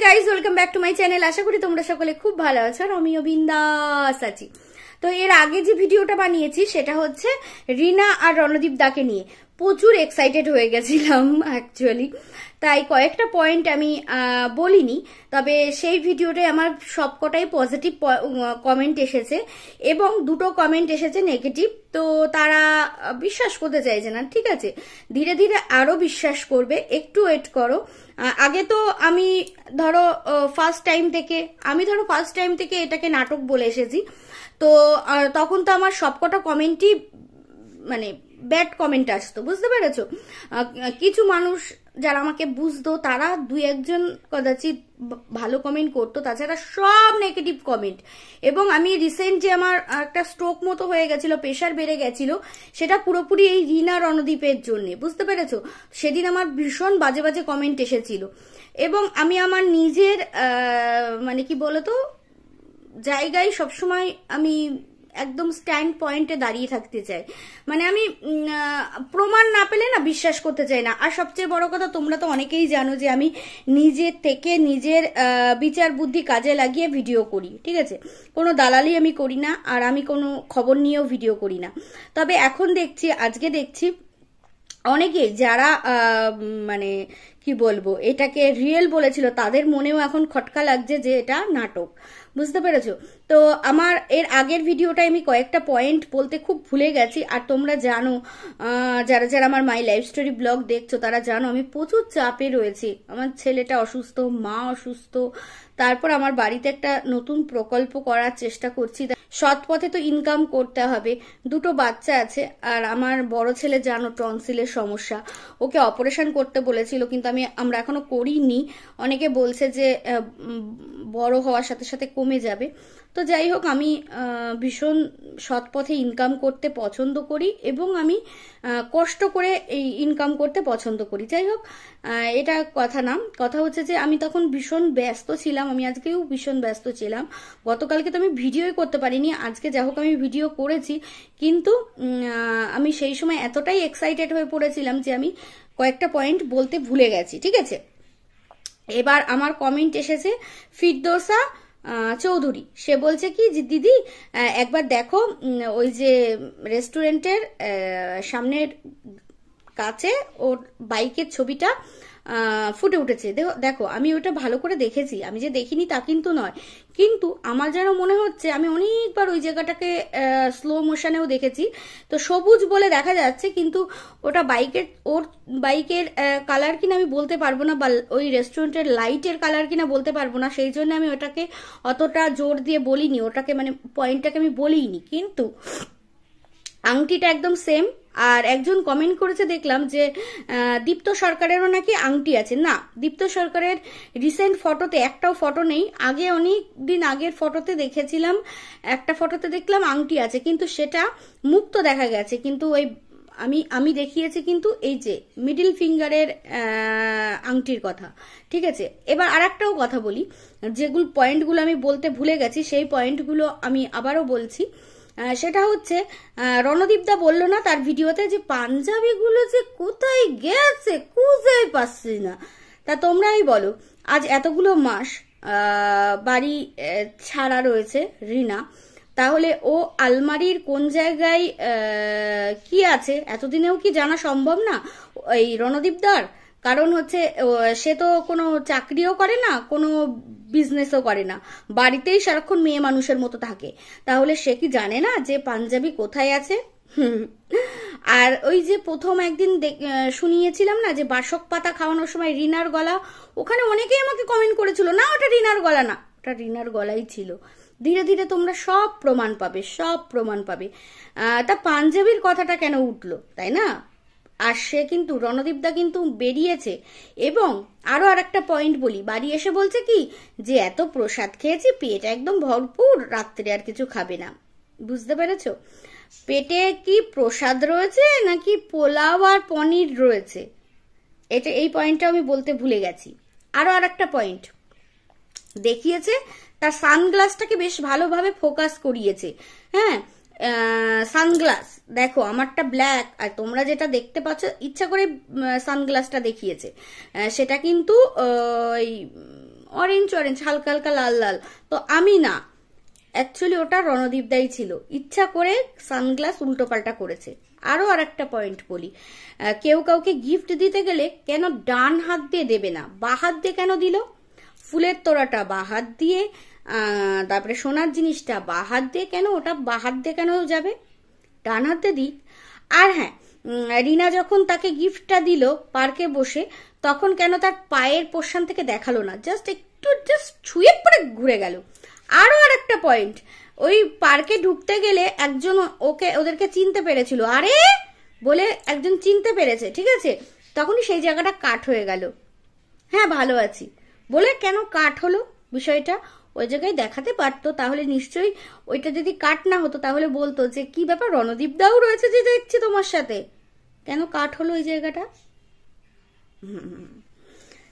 Guys, welcome back to my channel. আশা করি তোমরা সকলে খুব ভালো আছো আর আমিও বিন্দাস আছি। তো এর আগে যে ভিডিওটা বানিয়েছি সেটা হচ্ছে রিনা আর রণদীপ দাকে নিয়ে। প্রচুর এক্সাইটেড হয়ে গেছিলাম অ্যাকচুয়ালি, তাই কয়েকটা পয়েন্ট আমি বলিনি। তবে সেই ভিডিওতে আমার সবকটাই পজিটিভ কমেন্ট এসেছে এবং দুটো কমেন্ট এসেছে নেগেটিভ। তো তারা বিশ্বাস করতে চাইছে না। ঠিক আছে, ধীরে ধীরে আরো বিশ্বাস করবে, একটু ওয়েট করো। আগে তো আমি ধরো ফার্স্ট টাইম থেকে এটাকে নাটক বলে এসেছি। তো তখন তো আমার সবকটা কমেন্টই মানে ব্যাড কমেন্ট আসতো, বুঝতে পেরেছো? কিছু মানুষ যারা আমাকে বুঝতো তারা দুই একজন কদাচিৎ ভালো কমেন্ট করতো, তাছাড়া সব নেগেটিভ কমেন্ট। এবং আমি রিসেন্ট যে আমার একটা স্ট্রোক মতো হয়ে গেছিল, প্রেশার বেড়ে গেছিল, সেটা পুরোপুরি এই রিনা রণদীপের জন্য, বুঝতে পেরেছো? সেদিন আমার ভীষণ বাজে বাজে কমেন্ট এসেছিল এবং আমি আমার নিজের মানে কি বলতো জায়গায় সবসময় আমি একদম স্ট্যান্ড পয়েন্টে দাঁড়িয়ে থাকতে চাই। মানে আমি প্রমাণ না পেলে না বিশ্বাস করতে চাই না। আর সবচেয়ে বড় কথা, তোমরা তো অনেকেই জানো যে আমি নিজের থেকে নিজের বিচার বুদ্ধি কাজে লাগিয়ে ভিডিও করি। ঠিক আছে, কোনো দালালি আমি করি না, আর আমি কোনো খবর নিয়েও ভিডিও করি না। তবে এখন আজকে দেখছি অনেকে যারা মানে কি বলবো এটাকে রিয়েল বলেছিল, তাদের মনেও এখন খটকা লাগছে যে এটা নাটক, বুঝতে পেরেছো? তো আমার এর আগের ভিডিওটায় আমি কয়েকটা পয়েন্ট বলতে খুব ভুলে গেছি। আর তোমরা জানো, যারা যারা আমার মাই লাইফ স্টোরি ব্লগ দেখছো তারা জানো আমি প্রচুর চাপে রয়েছি। আমার ছেলেটা অসুস্থ, মা অসুস্থ, তারপর আমার বাড়িতে একটা নতুন প্রকল্প করার চেষ্টা করছি। সৎ পথে তো ইনকাম করতে হবে, দুটো বাচ্চা আছে। আর আমার বড় ছেলে জানো টনসিলের সমস্যা, ওকে অপারেশন করতে বলেছিল, কিন্তু আমরা এখনো করিনি। অনেকে বলছে যে বড় হওয়ার সাথে সাথে কমে যাবে। তো যাই হোক, আমি ভীষণ সৎ পথে ইনকাম করতে পছন্দ করি এবং আমি কষ্ট করে এই ইনকাম করতে পছন্দ করি। যাই হোক, এটা কথা না, কথা হচ্ছে যে আমি তখন ভীষণ ব্যস্ত ছিলাম। আমি আজকেও ভীষণ ব্যস্ত ছিলাম। গতকালকে তো আমি ভিডিওই করতে পারিনি, আজকে যা হোক আমি ভিডিও করেছি। কিন্তু আমি সেই সময় এতটাই এক্সাইটেড হয়ে পড়েছিলাম যে আমি কয়েকটা পয়েন্ট বলতে ভুলে গেছি। ঠিক আছে, এবার আমার কমেন্ট এসেছে ফিরদৌসা চৌধুরী। সে বলছে কি যে দিদি একবার দেখো ওই যে রেস্টুরেন্টের সামনের কাছে ওর বাইকের ছবিটা ফুটে উঠেছে। দেখো আমি ওটা ভালো করে দেখেছি, আমি যে দেখিনি তা কিন্তু নয়, কিন্তু আমার যেন মনে হচ্ছে আমি অনেকবার ওই জায়গাটাকে স্লো মোশনেও দেখেছি। তো সবুজ বলে দেখা যাচ্ছে, কিন্তু ওটা ওর বাইকের কালার কিনা আমি বলতে পারবো না, বা ওই রেস্টুরেন্টের লাইটের কালার কিনা বলতে পারবো না। সেই জন্য আমি ওটাকে অতটা জোর দিয়ে বলিনি, ওটাকে মানে পয়েন্টটাকে আমি বলিনি। কিন্তু আংটিটা একদম সেম। আর একজন কমেন্ট করেছে দেখলাম যে দীপ্ত সরকারেরও নাকি আংটি আছে। না, দীপ্ত সরকারের রিসেন্ট ফটোতে একটাও ফটো নেই। আগে অনেক দিন আগের ফটোতে দেখেছিলাম, একটা ফটোতে দেখলাম আংটি আছে, কিন্তু সেটা মুক্ত দেখা গেছে। কিন্তু ওই আমি দেখিয়েছি কিন্তু এই যে মিডিল ফিঙ্গারের আংটির কথা। ঠিক আছে, এবার আর একটাও কথা বলি, যেগুলো পয়েন্টগুলো আমি বলতে ভুলে গেছি সেই পয়েন্টগুলো আমি আবারও বলছি। সেটা হচ্ছে রণদীপদা বললো না তার ভিডিওতে যে পাঞ্জাবিগুলো যে কোথায় গেছে খুঁজেই পাচ্ছি না। তা তোমরাই বলো, আজ এতগুলো মাস বাড়ি ছাড়া রয়েছে রিনা, তাহলে ও আলমারির কোন জায়গায় কি আছে এতদিনেও কি জানা সম্ভব না এই রণদীপদার? কারণ হচ্ছে সে তো কোনো চাকরিও করে না, কোনো বিজনেসও করে না, বাড়িতেই সারাক্ষণ মেয়ে মানুষের মতো থাকে। তাহলে সে কি জানে না যে পাঞ্জাবি কোথায় আছে? আর ওই যে প্রথম একদিন শুনিয়েছিলাম না যে বাসক পাতা খাওয়ানোর সময় রিনার গলা, ওখানে অনেকেই আমাকে কমেন্ট করেছিল না ওটা রিনার গলা না, ওটা রিনার গলাই ছিল। ধীরে ধীরে তোমরা সব প্রমাণ পাবে। তা পাঞ্জাবির কথাটা কেন উঠলো, তাই না? আর সে কিন্তু রণদীপদা কিন্তু বেরিয়েছে। এবং আরো আরেকটা পয়েন্ট বলি, বাড়ি এসে বলছে কি যে এত প্রসাদ খেয়েছি, পেট একদম ভরপুর, রাত্রে আর কিছু খাবে না। বুঝতে পেরেছো? পেটে কি প্রসাদ রয়েছে নাকি পোলাও আর পনির রয়েছে, এই পয়েন্টটা আমি বলতে ভুলে গেছি। আরো আরেকটা পয়েন্ট দেখিয়েছে, তার সানগ্লাসটাকে বেশ ভালোভাবে ফোকাস করিয়েছে। হ্যাঁ, সানগ্লাস দেখো আমারটা ব্ল্যাক, আর তোমরা যেটা দেখতে পাচ্ছ ইচ্ছা করে সানগ্লাসটা দেখিয়েছে, সেটা কিন্তু অরেঞ্জ অরেঞ্জ, হালকা হালকা লাল লাল। তো আমি না, অ্যাকচুয়ালি ওটা রণদীপ দাই ছিল, ইচ্ছা করে সানগ্লাস উল্টো পাল্টা করেছে। আরো আর একটা পয়েন্ট বলি, কেউ কাউকে গিফট দিতে গেলে কেন ডান হাত দিয়ে দেবে না, বা হাত দিয়ে কেন দিল? ফুলের তোড়াটা বা হাত দিয়ে, তারপরে সোনার জিনিসটা বা হাত দিয়ে, কেন ওটা বা হাত দিয়ে কেন যাবে? ডান হাতে দিক। আর হ্যাঁ, রিনা যখন তাকে গিফটটা দিল পার্কে বসে, তখন কেন তার পায়ের পোর্শন থেকে দেখালো না, জাস্ট একটু জাস্ট ছুঁয়ে পরে ঘুরে গেল। আরো আর একটা পয়েন্ট, ওই পার্কে ঢুকতে গেলে একজন ওদেরকে চিনতে পেরেছিল, আরে বলে একজন চিনতে পেরেছে, ঠিক আছে, তখনই সেই জায়গাটা কাট হয়ে গেল। হ্যাঁ ভালো আছি বলে কেন কাট হলো বিষয়টা? ওই জায়গায় দেখাতে পারতো, তাহলে নিশ্চয়ই ওইটা যদি কাট না হতো তাহলে বলতো যে কি ব্যাপার, রণদীপ দাও রয়েছে যে দেখছি তোমার সাথে, কেন কাট হলো ওই জায়গাটা?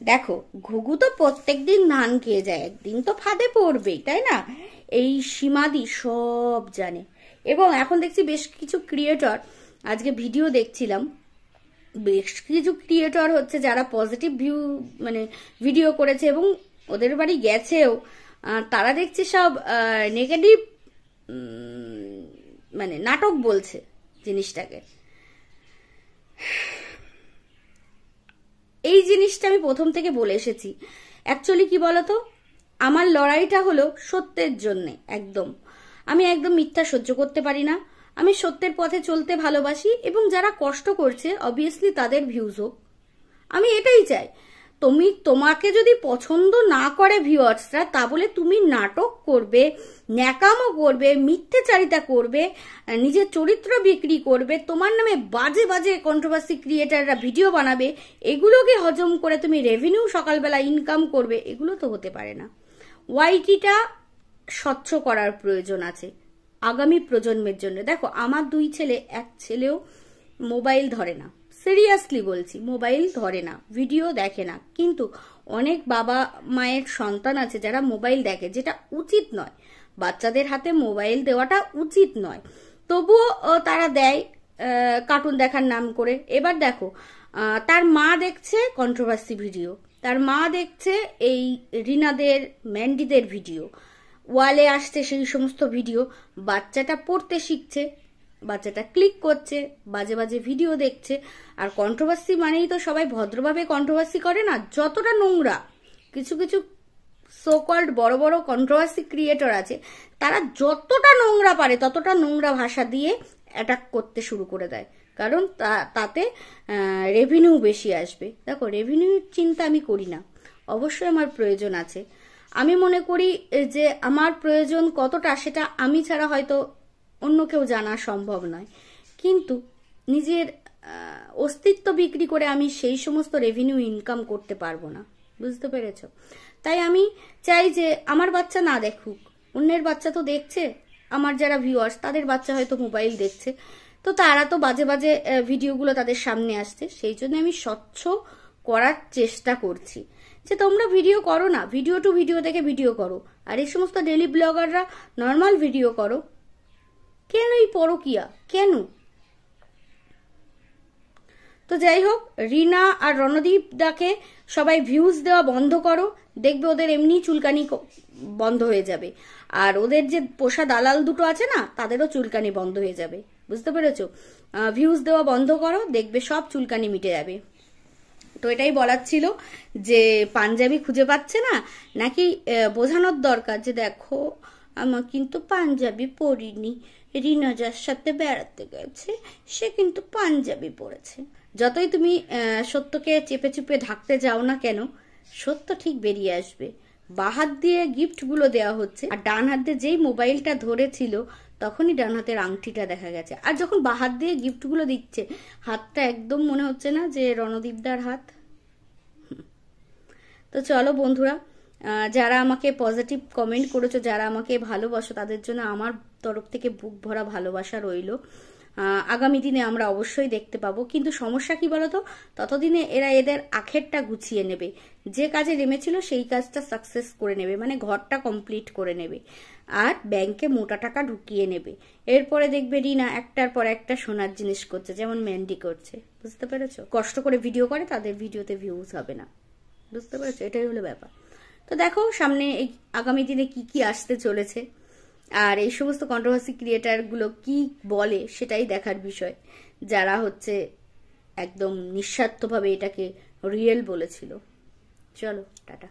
দেখো, ঘুঘু তো প্রত্যেকদিন ধান খেয়ে যায়, একদিন তো ফাঁদে পড়বেই, তাই না? এই সীমাদি সব জানে। এবং এখন দেখছি বেশ কিছু ক্রিয়েটর, আজকে ভিডিও দেখছিলাম, বেশ কিছু ক্রিয়েটর হচ্ছে যারা পজিটিভ ভিউ মানে ভিডিও করেছে এবং ওদের বাড়ি গেছেও, তারা দেখছি সব নেগেটিভ মানে নাটক বলছে জিনিসটাকে। এই জিনিসটা আমি প্রথম থেকে বলে এসেছি। অ্যাকচুয়ালি কি বলতো, আমার লড়াইটা হলো সত্যের জন্যে। আমি একদম মিথ্যা সহ্য করতে পারি না। আমি সত্যের পথে চলতে ভালোবাসি এবং যারা কষ্ট করছে অবভিয়াসলি তাদের ভিউজ হোক, আমি এটাই চাই। তোমাকে যদি পছন্দ না করে ভিউয়ার্সরা, তা বলে তুমি নাটক করবে, ন্যাকামো করবে, মিথ্যেচারিতা করবে, নিজের চরিত্র বিক্রি করবে, তোমার নামে বাজে বাজে কন্ট্রোভার্সি ক্রিয়েটাররা ভিডিও বানাবে, এগুলোকে হজম করে তুমি রেভিনিউ সকালবেলা ইনকাম করবে, এগুলো তো হতে পারে না। ওয়াইটিটা স্বচ্ছ করার প্রয়োজন আছে আগামী প্রজন্মের জন্য। দেখো, আমার 2 ছেলে, এক ছেলেও মোবাইল ধরে না, সিরিয়াসলি বলছি, মোবাইল ধরে না, ভিডিও দেখে না, কিন্তু অনেক বাবা মায়ের সন্তান আছে যারা মোবাইল দেখে, যেটা উচিত নয়, বাচ্চাদের হাতে মোবাইল দেওয়াটা উচিত নয়, তবুও তারা দেয় কার্টুন দেখার নাম করে। এবার দেখো, তার মা দেখছে কন্ট্রোভার্সি ভিডিও, তার মা দেখছে এই রিনাদের ম্যান্ডিদের ভিডিও, ওয়ালে আসছে সেই সমস্ত ভিডিও, বাচ্চাটা পড়তে শিখছে, বাচ্চাটা ক্লিক করছে, বাজে বাজে ভিডিও দেখছে। আর কন্ট্রোভার্সি মানেই তো সবাই ভদ্রভাবে কন্ট্রোভার্সি করে না, যতটা নোংরা কিছু কিছু সো কল্ড বড় বড় কন্ট্রোভার্সি ক্রিয়েটর আছে, তারা যতটা নোংরা পারে ততটা নোংরা ভাষা দিয়ে অ্যাটাক করতে শুরু করে দেয়, কারণ তাতে রেভিনিউ বেশি আসবে। দেখো, রেভিনিউর চিন্তা আমি করি না, অবশ্যই আমার প্রয়োজন আছে। আমি মনে করি যে আমার প্রয়োজন কতটা সেটা আমি ছাড়া হয়তো অন্য কেউ জানা সম্ভব নয়, কিন্তু নিজের অস্তিত্ব বিক্রি করে আমি সেই সমস্ত রেভিনিউ ইনকাম করতে পারবো না, বুঝতে পেরেছ? তাই আমি চাই যে আমার বাচ্চা না দেখুক, অন্যের বাচ্চা তো দেখছে, আমার যারা ভিউয়ার্স তাদের বাচ্চা হয়তো মোবাইল দেখছে, তো তারা তো বাজে বাজে ভিডিওগুলো তাদের সামনে আসছে, সেই জন্য আমি স্বচ্ছ করার চেষ্টা করছি যে তোমরা ভিডিও করো না, ভিডিও টু ভিডিও দেখে ভিডিও করো, আর এই সমস্ত ডেলি ব্লগাররা নর্মাল ভিডিও করো, কেন এই পরকিয়া, কেন? তো যাই হোক, রিনা আর রণদীপ দাকে সবাই ভিউজ দেওয়া বন্ধ করো, দেখবে ওদের এমনি চুলকানি বন্ধ হয়ে যাবে, আর ওদের যে পোষা দালাল দুটো আছে না, তাদেরও চুলকানি বন্ধ হয়ে যাবে, বুঝতে পেরেছো? ভিউজ দেওয়া বন্ধ করো, দেখবে সব চুলকানি মিটে যাবে। তো এটাই বলার ছিল যে পাঞ্জাবি খুঁজে পাচ্ছে না নাকি, বোঝানোর দরকার যে দেখো আমার কিন্তু পাঞ্জাবি পরিনি, রিনা যার সাথে বেড়াতে গেছে সে কিন্তু পাঞ্জাবি পরেছে। যতই তুমি সত্যকে চেপে চুপে ঢাকতে যাও না কেন, সত্য ঠিক বেরিয়ে আসবে। বাঁ হাত দিয়ে গিফটগুলো দেওয়া হচ্ছে, আর ডান হাত দিয়ে যেই মোবাইলটা ধরেছিল তখনই ডান হাতের আংটিটা দেখা গেছে, আর যখন বাঁ হাত দিয়ে গিফটগুলো দিচ্ছে হাতটা একদম মনে হচ্ছে না যে রণদীপদার হাত। তো চলো বন্ধুরা, যারা আমাকে পজিটিভ কমেন্ট করেছো, যারা আমাকে ভালোবাসো, তাদের জন্য আমার তরফ থেকে বুক ভরা ভালোবাসা রইল। আগামী দিনে আমরা অবশ্যই দেখতে পাবো, কিন্তু সমস্যা কি বলতো, ততদিনে এরা এদের আখেরটা গুছিয়ে নেবে, যে কাজে নেমেছিল সেই কাজটা সাকসেস করে নেবে, মানে ঘরটা কমপ্লিট করে নেবে, আর ব্যাংকে মোটা টাকা ঢুকিয়ে নেবে। এরপরে দেখবে রিনা একটার পর একটা সোনার জিনিস করছে, যেমন ম্যান্ডি করছে, বুঝতে পেরেছো? কষ্ট করে ভিডিও করে, তাদের ভিডিওতে ভিউজ হবে না, বুঝতে পেরেছো? এটাই হলো ব্যাপার। তো দেখো সামনে এই আগামী দিনে কি কি আসতে চলেছে, আর এই সমস্ত কন্ট্রোভার্সি ক্রিয়েটারগুলো কি বলে সেটাই দেখার বিষয়, যারা হচ্ছে একদম নিঃস্বার্থভাবে এটাকে রিয়েল বলেছিল। চলো টাটা।